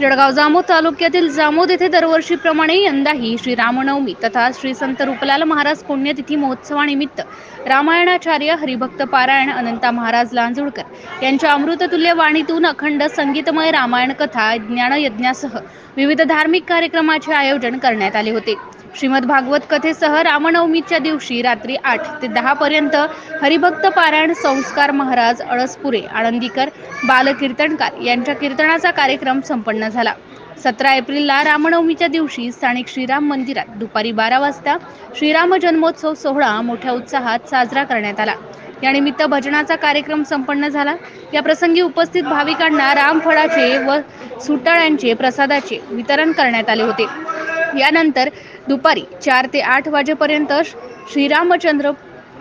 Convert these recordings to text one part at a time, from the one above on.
जळगाव जामोद तालुक्यातील जामोद येथे दरवर्षीप्रमाणे यंदाही श्री रामनवमी तथा श्री संत रूपलाल महाराज पुण्यतिथी महोत्सवानिमित्त रामायणाचार्य हरिभक्त पारायण अनंता महाराज लांजुळकर यांच्या अमृततुल्य वाणीतून अखंड संगीतमय रामायण कथा ज्ञानयज्ञासह विविध धार्मिक कार्यक्रमाचे आयोजन करण्यात आले होते। श्रीमद भागवत कथेसह रामनवमीच्या दिवशी रात्री 8 ते 10 पर्यंत हरिभक्त पारायण संस्कार महाराज अळसपुरे आनंदीकर बालकीर्तनकार यांच्या कीर्तनाचा कार्यक्रम संपन्न झाला। 17 एप्रिलला रामनवमीच्या दिवशी स्थानिक श्रीराम मंदिरात दुपारी 12 वाजता श्रीराम जन्मोत्सव सोहळा मोठ्या उत्साहात साजरा करण्यात आला। यानिमित्त भजनाचा कार्यक्रम संपन्न झाला। या प्रसंगी उपस्थित भाविकांना रामफळाचे व सुटाळ्यांचे प्रसादाचे वितरण करण्यात आले होते। यानंतर दुपारी 4 ते 8 वाजेपर्यंत श्रीरामचंद्र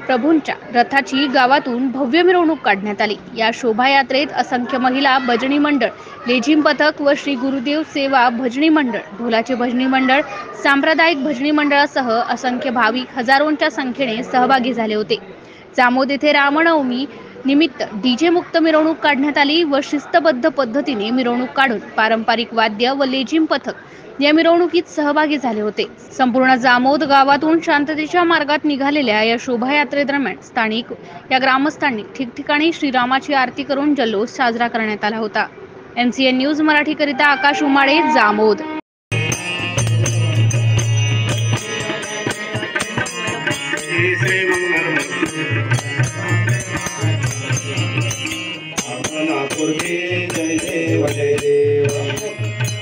प्रभूंच्या रथाची गावातून भव्य मिरवणूक काढण्यात आली। या शोभायात्रेत असंख्य महिला भजनी मंडळ, लेझिम पथक व श्री गुरुदेव सेवा भजनी मंडळ, ढोलाचे भजनी मंडळ, सांप्रदायिक भजनी मंडळासह असंख्य भाविक हजारोंच्या संख्येने सहभागी झाले होते। जामोद येथे रामनवमी निमित्त डीजे मुक्त मिरवणूक काढण्यात आली व शिस्तबद्ध पद्धतीने मिरवणूक काढून पारंपरिक वाद्य व लेझिम पथक या मिरवणुकीत सहभागी झाले होते। संपूर्ण जामोद गावातून शांततेच्या मार्गात निघालेल्या या शोभायात्रेदरम्यान स्थानिक या ग्रामस्थांनी ठिकठिकाणी श्रीरामाची आरती करून जल्लोष साजरा करण्यात आला होता। MCN न्यूज मराठी करिता आकाश उमाळे, जामोद।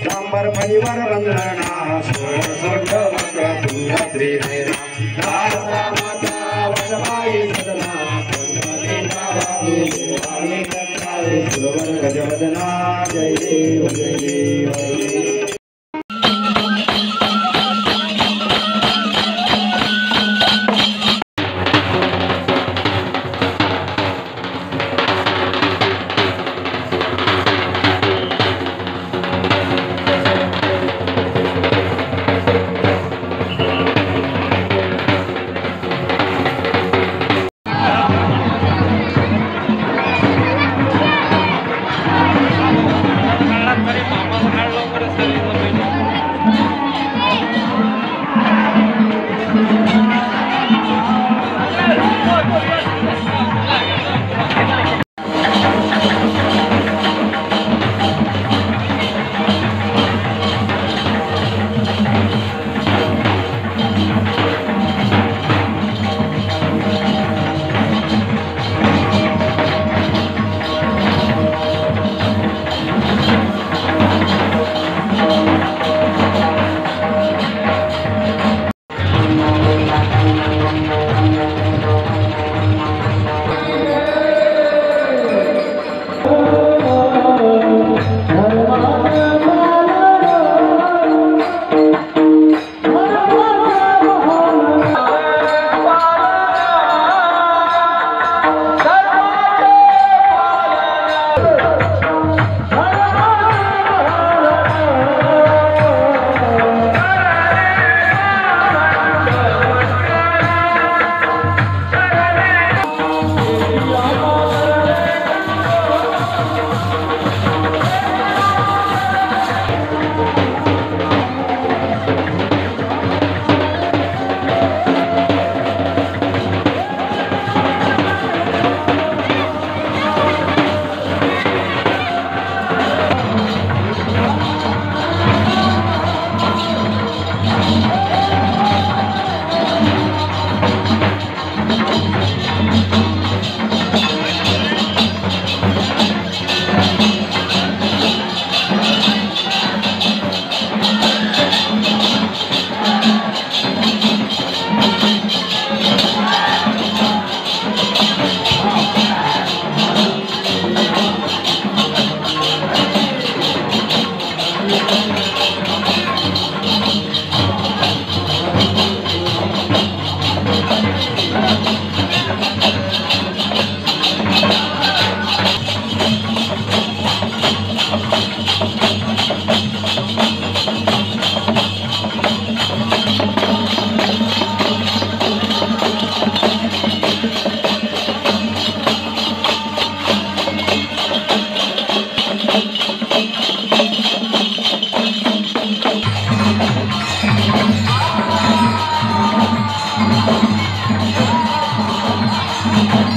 सांबर परिवार वंदना स्वर्ग मंगळ तुंगत्री दास रामाचा वनवाई सदना सुरवर गजवदना जय देव जय देव। Thank you.